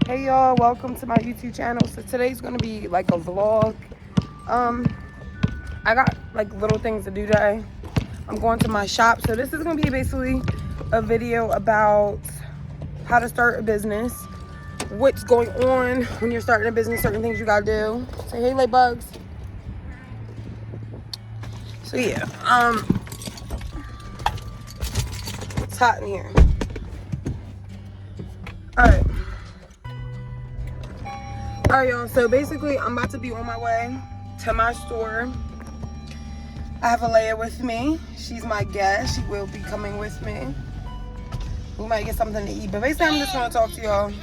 Hey y'all, welcome to my YouTube channel. So today's gonna be like a vlog. I got like little things to do today. I'm going to my shop. So this is gonna be basically a video about how to start a business, what's going on when you're starting a business, certain things you gotta do. Say hey, lay bugs. So yeah, it's hot in here. Alright y'all, so basically I'm about to be on my way to my store. I have Alea with me. She's my guest. She will be coming with me. We might get something to eat, but basically I'm just going to talk to y'all.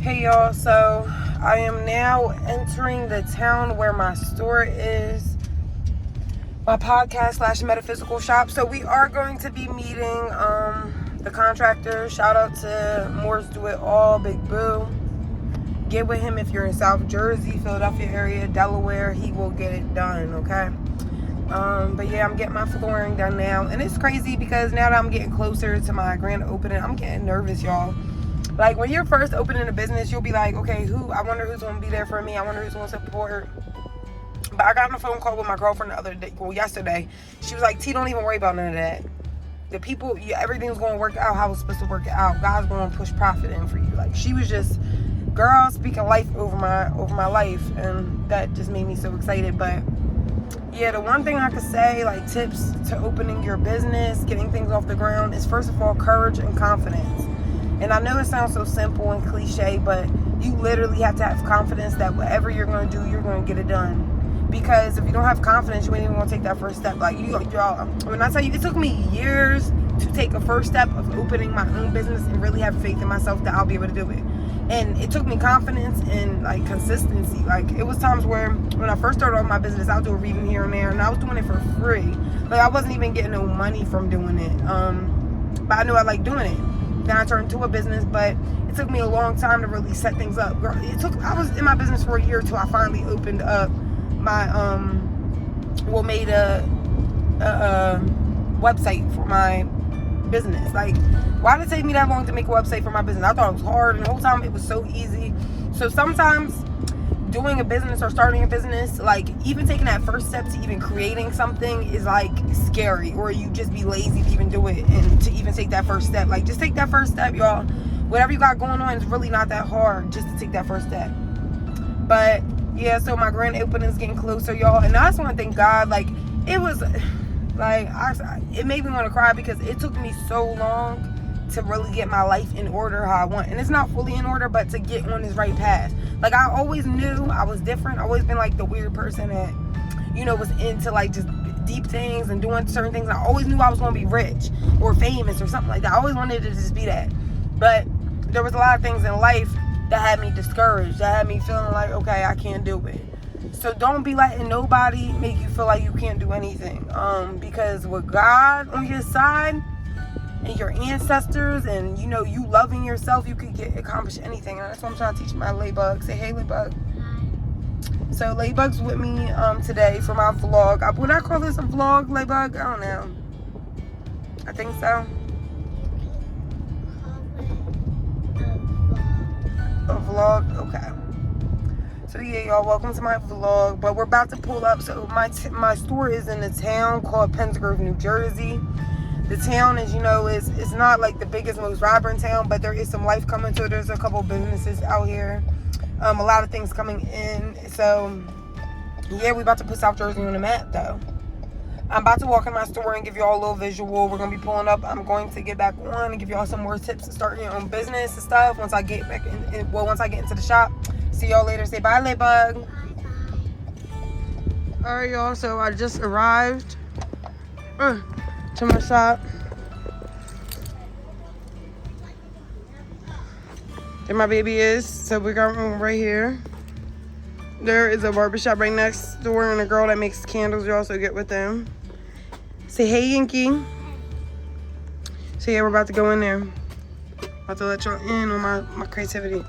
Hey y'all, so I am now entering the town where my store is, my podcast / metaphysical shop. So we are going to be meeting the contractor. Shout out to Moore's Do It All, Big Boo. Get with him if you're in South Jersey, Philadelphia area, Delaware. He will get it done, okay? But yeah, I'm getting my flooring done now. And it's crazy because now that I'm getting closer to my grand opening, I'm getting nervous, y'all. Like, when you're first opening a business, you'll be like, okay, I wonder who's going to be there for me. I wonder who's going to support. But I got on a phone call with my girlfriend the other day, yesterday. She was like, T, don't even worry about none of that. The people, everything's going to work out how it's supposed to work out. God's going to push profit in for you. Like, she was just, girl, speaking life over my life, and that just made me so excited. But yeah, the one thing I could say, like tips to opening your business, getting things off the ground, is first of all courage and confidence. And I know it sounds so simple and cliche, but you literally have to have confidence that whatever you're going to do, you're going to get it done. Because if you don't have confidence, you ain't even going to take that first step. Like, y'all, when I tell you, it took me years to take a first step of opening my own business and really have faith in myself that I'll be able to do it. And it took me confidence and like consistency. Like, it was times where when I first started off my business, I would do a reading here and there, and I was doing it for free. Like, I wasn't even getting no money from doing it. But I knew I liked doing it. Then I turned into a business, but it took me a long time to really set things up. Girl, I was in my business for a year till I finally opened up my made a website for my business. Like, why did it take me that long to make a website for my business? I thought it was hard, and the whole time it was so easy. So sometimes doing a business or starting a business, like even taking that first step to even creating something is like scary, or you just be lazy to even do it and to even take that first step. Like, just take that first step, y'all. Whatever you got going on is really not that hard, just to take that first step. But yeah, so my grand opening is getting closer, y'all, and I just want to thank God. Like, it was like, it made me want to cry because it took me so long to really get my life in order how I want. And it's not fully in order, but to get on this right path. Like, I always knew I was different. I always been like the weird person that, was into like just deep things and doing certain things. I always knew I was going to be rich or famous or something like that. I always wanted to just be that. But there was a lot of things in life that had me discouraged, that had me feeling like, okay, I can't do it. So don't be letting nobody make you feel like you can't do anything. Because with God on your side and your ancestors and, you loving yourself, you can accomplish anything. And that's what I'm trying to teach my Laybug. Say hey, Laybug. So Laybug's with me today for my vlog. Would I call this a vlog, Laybug? I don't know. I think so. A vlog? Okay. So yeah, y'all, welcome to my vlog. But we're about to pull up. So my store is in a town called Pennsgrove, New Jersey. The town is, it's not like the biggest, most vibrant town, but there is some life coming to it. There's a couple businesses out here. A lot of things coming in. So yeah, we about to put South Jersey on the map though. I'm about to walk in my store and give y'all a little visual. We're gonna be pulling up. I'm going to get back on and give y'all some more tips to starting your own business and stuff once I get back once I get into the shop. See y'all later. Say bye, Laybug. Alright, y'all, so I just arrived to my shop. There my baby is. So we got room right here. There is a barbershop right next door and a girl that makes candles. You also get with them. Say hey, Yankee. So yeah, we're about to go in there. About to let y'all in on my creativity.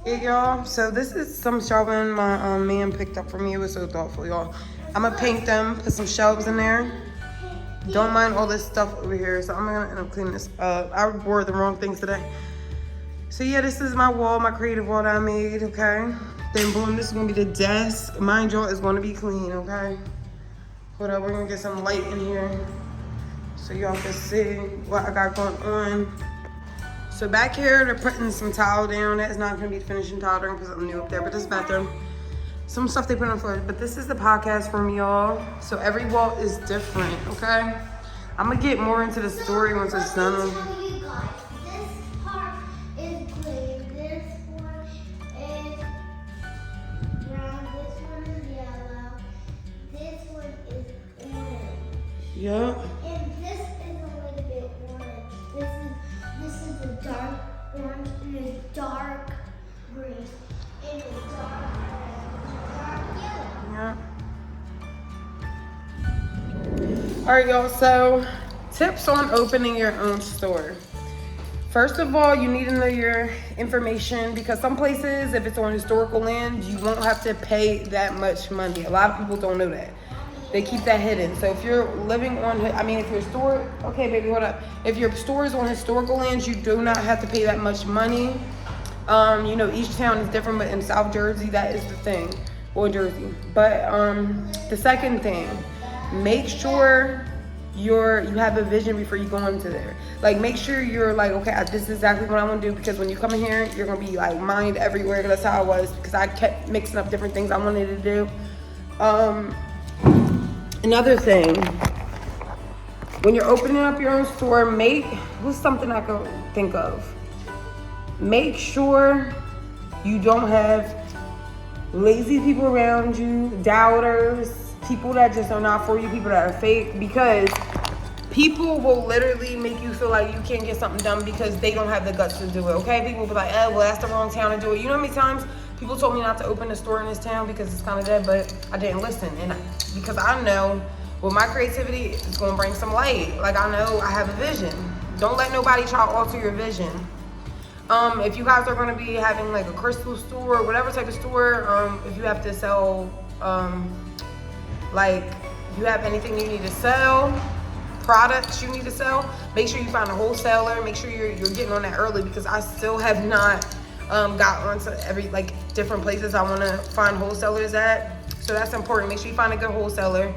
Yeah, y'all. So this is some shelving my man picked up for me. It was so thoughtful, y'all. I'm gonna paint them, put some shelves in there. Don't mind all this stuff over here. So I'm gonna end up cleaning this up. I wore the wrong things today. So yeah, this is my wall, my creative wall that I made, okay? Then boom, this is gonna be the desk. Mind y'all, it's gonna be clean, okay? Hold up, we're gonna get some light in here so y'all can see what I got going on. So back here, they're putting some tile down. That's not gonna be the finishing tile because I'm new up there, but this bathroom. Some stuff they put on the floor, but this is the podcast for me, y'all. So every wall is different, okay? I'm gonna get more into the story once it's done. Yeah. And this is a little bit orange. This is a dark orange and a dark green and a dark yellow. Yeah. All right, y'all. So, tips on opening your own store. First of all, you need to know your information because some places, if it's on historical land, you won't have to pay that much money. A lot of people don't know that. They keep that hidden. So if you're living on, if your store, okay, baby, hold up. If your store is on historical lands, you do not have to pay that much money. Each town is different, but in South Jersey, that is the thing, or Jersey. But the second thing, make sure you have a vision before you go into there. Like, make sure you're like, okay, this is exactly what I want to do, because when you come in here, you're going to be like mind everywhere. That's how I was, because I kept mixing up different things I wanted to do. Another thing, when you're opening up your own store, what's something I could think of? Make sure you don't have lazy people around you, doubters, people that just are not for you, people that are fake, because people will literally make you feel like you can't get something done because they don't have the guts to do it, okay? People will be like, well, that's the wrong town to do it. You know how many times people told me not to open a store in this town because it's kind of dead, but I didn't listen. And because I know with my creativity, it's going to bring some light. Like, I know I have a vision. Don't let nobody try to alter your vision. If you guys are going to be having like a crystal store or whatever type of store, if you have to sell, if you have anything you need to sell, products you need to sell, make sure you find a wholesaler. Make sure you're getting on that early, because I still have not got onto every different places I want to find wholesalers at. So that's important. Make sure you find a good wholesaler.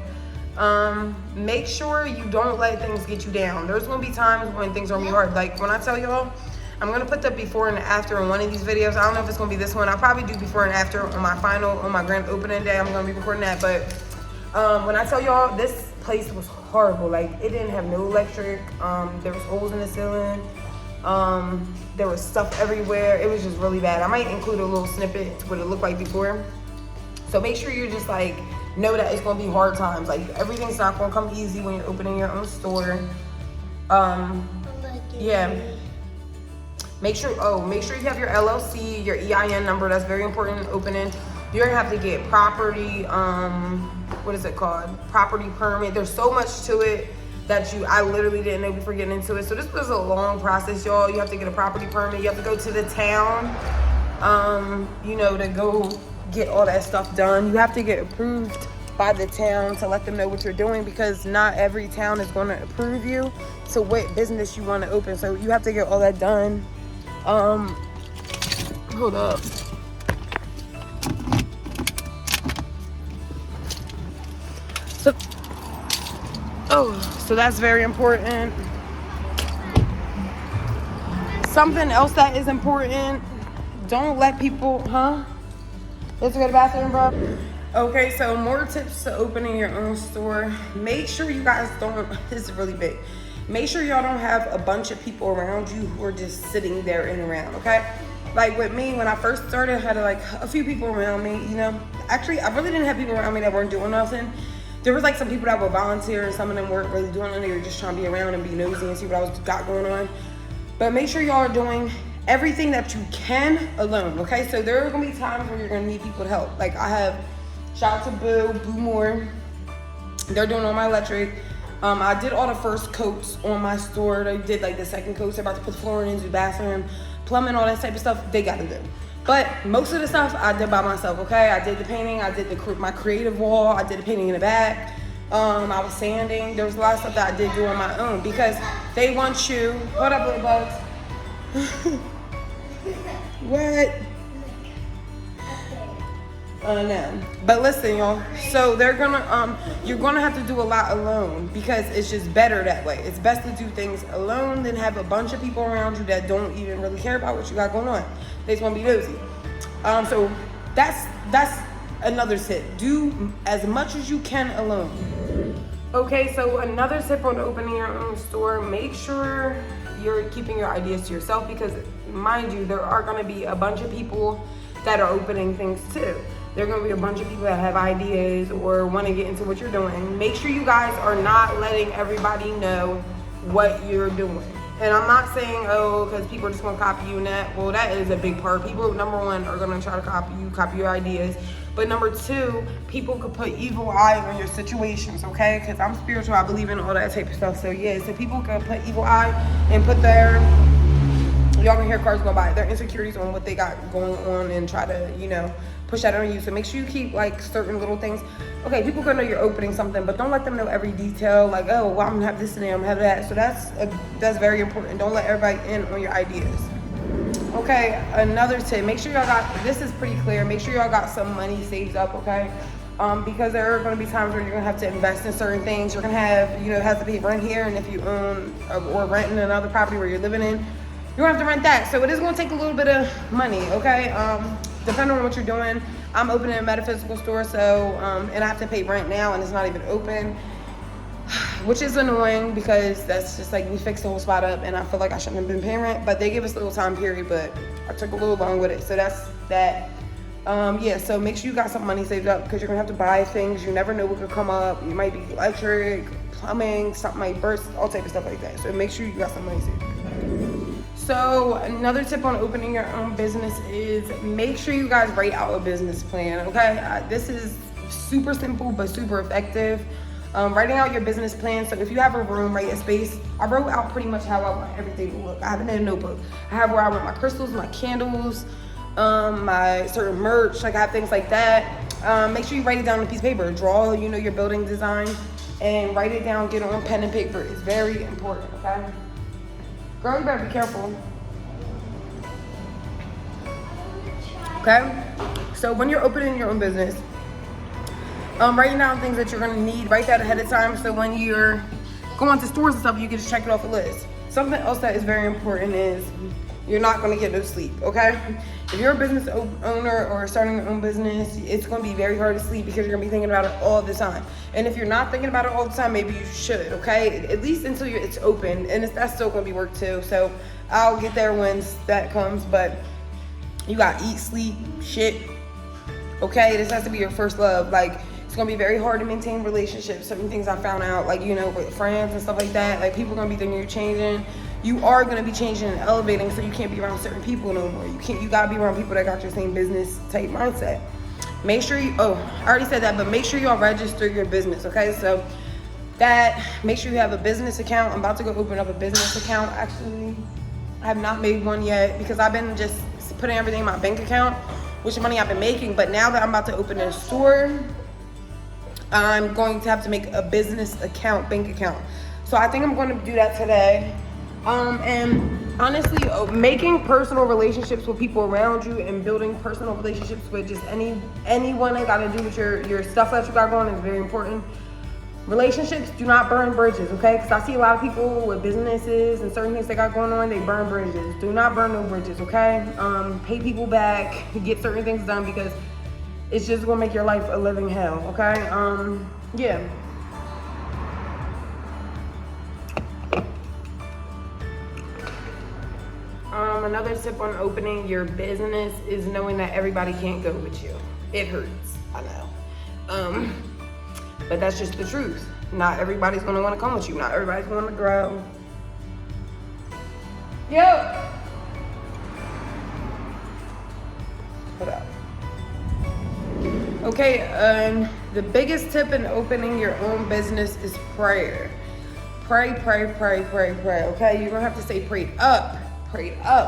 Make sure you don't let things get you down. There's gonna be times when things are gonna be hard. Like when I tell y'all, I'm gonna put the before and after in one of these videos. I don't know if it's gonna be this one. I'll probably do before and after on my grand opening day. I'm gonna be recording that. But when I tell y'all, this place was horrible. Like, it didn't have no electric. There was holes in the ceiling. There was stuff everywhere. It was just really bad. I might include a little snippet to what it looked like before. So make sure you're just know that it's gonna be hard times. Like, everything's not gonna come easy when you're opening your own store. Yeah. Make sure you have your LLC, your EIN number. That's very important in opening. You're gonna have to get property, what is it called? Property permit. There's so much to it that I literally didn't know before getting into it. So this was a long process, y'all. You have to get a property permit. You have to go to the town, to go get all that stuff done. You have to get approved by the town to let them know what you're doing, because not every town is going to approve you to what business you want to open. So you have to get all that done. Hold up. So that's very important. Something else that is important, don't let people, Let's go to the bathroom, bro. Okay, so more tips to opening your own store. Make sure you guys this is really big. Make sure y'all don't have a bunch of people around you who are just sitting there and around, okay? Like with me, when I first started, I had a few people around me, Actually, I really didn't have people around me that weren't doing nothing. There was some people that would volunteer, and some of them weren't really doing anything. They were just trying to be around and be nosy and see what I got going on. But make sure y'all are doing everything that you can alone, okay? So there are gonna be times where you're gonna need people to help. Like, I have, shout out to Boo Moore. They're doing all my electric. I did all the first coats on my store. They did the second coats. They're about to put the flooring in, do the bathroom, plumbing, all that type of stuff. They got to do. But most of the stuff I did by myself, okay? I did the painting. I did my creative wall. I did the painting in the back. I was sanding. There was a lot of stuff that I did do on my own, because they want you. Hold up, little bugs. What? No. But listen, y'all. So they're gonna you're gonna have to do a lot alone because it's just better that way. It's best to do things alone than have a bunch of people around you that don't even really care about what you got going on. They just wanna be nosy. So that's another tip. Do as much as you can alone. Okay, so another tip on opening your own store, make sure you're keeping your ideas to yourself because mind you, there are gonna be a bunch of people that are opening things too. There are gonna be a bunch of people that have ideas or wanna get into what you're doing. Make sure you guys are not letting everybody know what you're doing. And I'm not saying, oh, because people are just gonna copy you and that. Well, that is a big part. People, number one, are gonna try to copy your ideas. But number two, people could put evil eye on your situations, okay? Because I'm spiritual, I believe in all that type of stuff. So yeah, so people can put evil eye and put their, y'all can hear cars go by, their insecurities on what they got going on and try to, you know, push that on you. So make sure you keep like certain little things. Okay, people gonna know you're opening something, but don't let them know every detail. Like, oh, well, I'm gonna have this today, I'm gonna have that. So that's very important. Don't let everybody in on your ideas. Okay, another tip, make sure y'all got, this is pretty clear, make sure y'all got some money saved up, okay? Because there are gonna be times where you're gonna have to invest in certain things. You're gonna have, you know, have to pay rent here, and if you own or rent in another property where you're living in, you're gonna have to rent that. So it is gonna take a little bit of money, okay? Depending on what you're doing. I'm opening a metaphysical store, so, and I have to pay rent now, and it's not even open. Which is annoying because that's just like we fixed the whole spot up and I feel like I shouldn't have been paying rent, but they give us a little time period, but I took a little long with it. So that's that. Yeah, so make sure you got some money saved up because you're gonna have to buy things. You never know what could come up. You might be electric, plumbing, something might burst, all type of stuff like that. So make sure you got some money saved up. So another tip on opening your own business is make sure you guys write out a business plan, okay? This is super simple but super effective. Writing out your business plan. So if you have a room, write a space. I wrote out pretty much how I want everything to look. I have it in a notebook. I have where I want my crystals, my candles, my certain merch. Like I have things like that. Make sure you write it down on a piece of paper. Draw, you know, your building design and write it down. Get it on pen and paper. It's very important, okay? Girl, you better be careful. Okay? So when you're opening your own business, writing down things that you're gonna need, write that ahead of time so when you're going to stores and stuff, you can just check it off a list. Something else that is very important is you're not gonna get no sleep, okay? If you're a business owner or starting your own business, it's gonna be very hard to sleep because you're gonna be thinking about it all the time. And if you're not thinking about it all the time, maybe you should, okay? At least until it's open, and that's still gonna be work too. So I'll get there when that comes, but you gotta eat, sleep, shit, okay? This has to be your first love. Like, it's gonna be very hard to maintain relationships. Certain things I found out, like, you know, with friends and stuff like that, like people are gonna be thinking you're changing. You are gonna be changing and elevating, so you can't be around certain people no more. You gotta be around people that got your same business type mindset. Make sure you, I already said that, but make sure y'all register your business, okay? So that, make sure you have a business account. I'm about to go open up a business account. Actually, I have not made one yet because I've been just putting everything in my bank account, which money I've been making. But now that I'm about to open a store, I'm going to have to make a business account, bank account. So I think I'm going to do that today. And honestly, making personal relationships with people around you and building personal relationships with just anyone that got to do with your stuff that you got going is very important. Relationships, do not burn bridges, okay? Because I see a lot of people with businesses and certain things they got going on, they burn bridges. Do not burn no bridges, okay? Pay people back, get certain things done because it's just gonna make your life a living hell, okay? Yeah. Another tip on opening your business is knowing that everybody can't go with you. It hurts, I know. But that's just the truth. Not everybody's gonna wanna come with you. Not everybody's gonna grow. Yo! Hold up. Okay, the biggest tip in opening your own business is prayer. Pray, okay? You're gonna have to stay prayed up,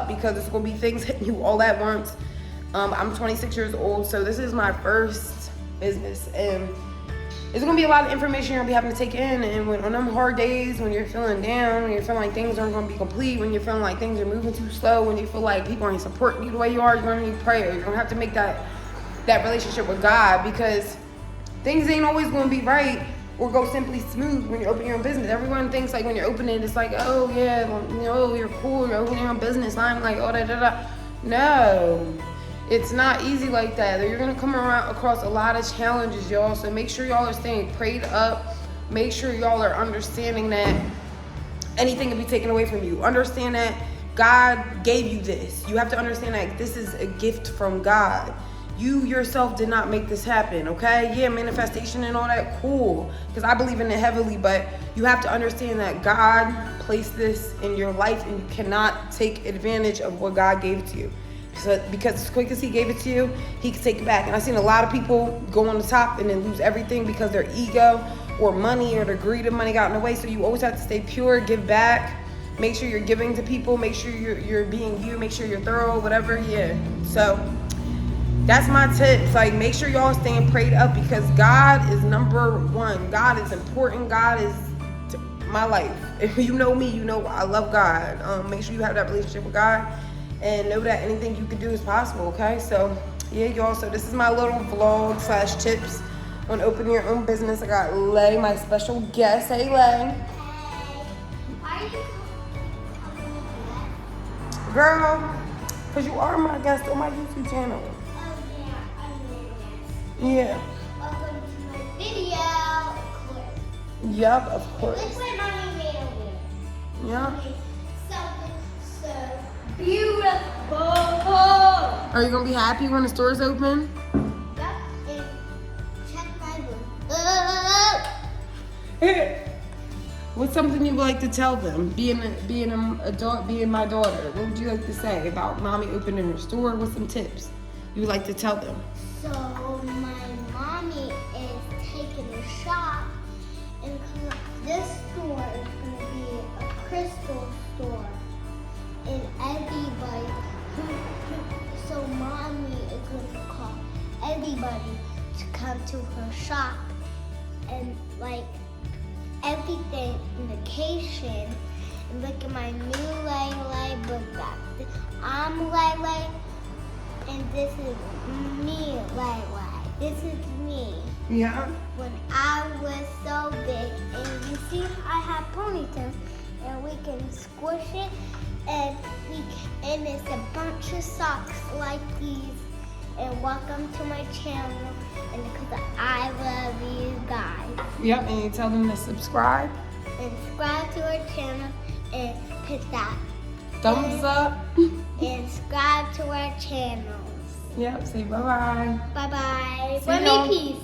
because it's gonna be things hitting you all at once. I'm 26 years old, so this is my first business, and it's gonna be a lot of information you're gonna be having to take in, and when on them hard days, when you're feeling down, when you're feeling like things aren't gonna be complete, when you're feeling like things are moving too slow, when you feel like people ain't supporting you the way you are, you're gonna need prayer. You're gonna have to make that relationship with God, because things ain't always gonna be right or go simply smooth when you open your own business. Everyone thinks like when you're opening, it's like, oh yeah, well, you know, you're cool, you're opening your own business. I'm like, oh da da da. No. It's not easy like that. You're gonna come across a lot of challenges, y'all. So make sure y'all are staying prayed up. Make sure y'all are understanding that anything can be taken away from you. Understand that God gave you this. You have to understand that this is a gift from God. You yourself did not make this happen, okay? Yeah, manifestation and all that, cool. Because I believe in it heavily, but you have to understand that God placed this in your life, and you cannot take advantage of what God gave to you. So, because as quick as he gave it to you, he can take it back. And I've seen a lot of people go on the top and then lose everything because their ego or money or their greed of money got in the way. So you always have to stay pure, give back. Make sure you're giving to people. Make sure you're being you. Make sure you're thorough, whatever. Yeah. So that's my tips. Like, make sure y'all staying prayed up, because God is number one. God is important. God is my life. If you know me, you know I love God. Make sure you have that relationship with God. And know that anything you can do is possible, okay? So, yeah, y'all. So this is my little vlog / tips on opening your own business. I got Lay, my special guest. Hey, Lay. Hey, are you coming back? Girl, because you are my guest on my YouTube channel. Oh, yeah, I'm Yeah. welcome to my video, of course. Yup, of Look course. what mommy made over there. Yeah. Made something so beautiful. Are you going to be happy when the store's open? Yep, and check my room. What's something you would like to tell them? Being my daughter. What would you like to say about mommy opening her store? What's some tips you would like to tell them? So my mommy is taking a shop, and this store is going to be a crystal store, and everybody. So mommy is going to call everybody to come to her shop, and like everything in the kitchen. And look at my new Lay book bag. I'm Lay, and this is me, Lay. This is me. Yeah. When I was so big, and you see I have ponytails, and we can squish it, and it's a bunch of socks like these. And welcome to my channel, and because I love you guys. Yep, and you tell them to subscribe. And subscribe to our channel and hit that Thumbs up. and subscribe to our channels. Yep, say bye-bye. Bye bye. See Let y'all. me peace.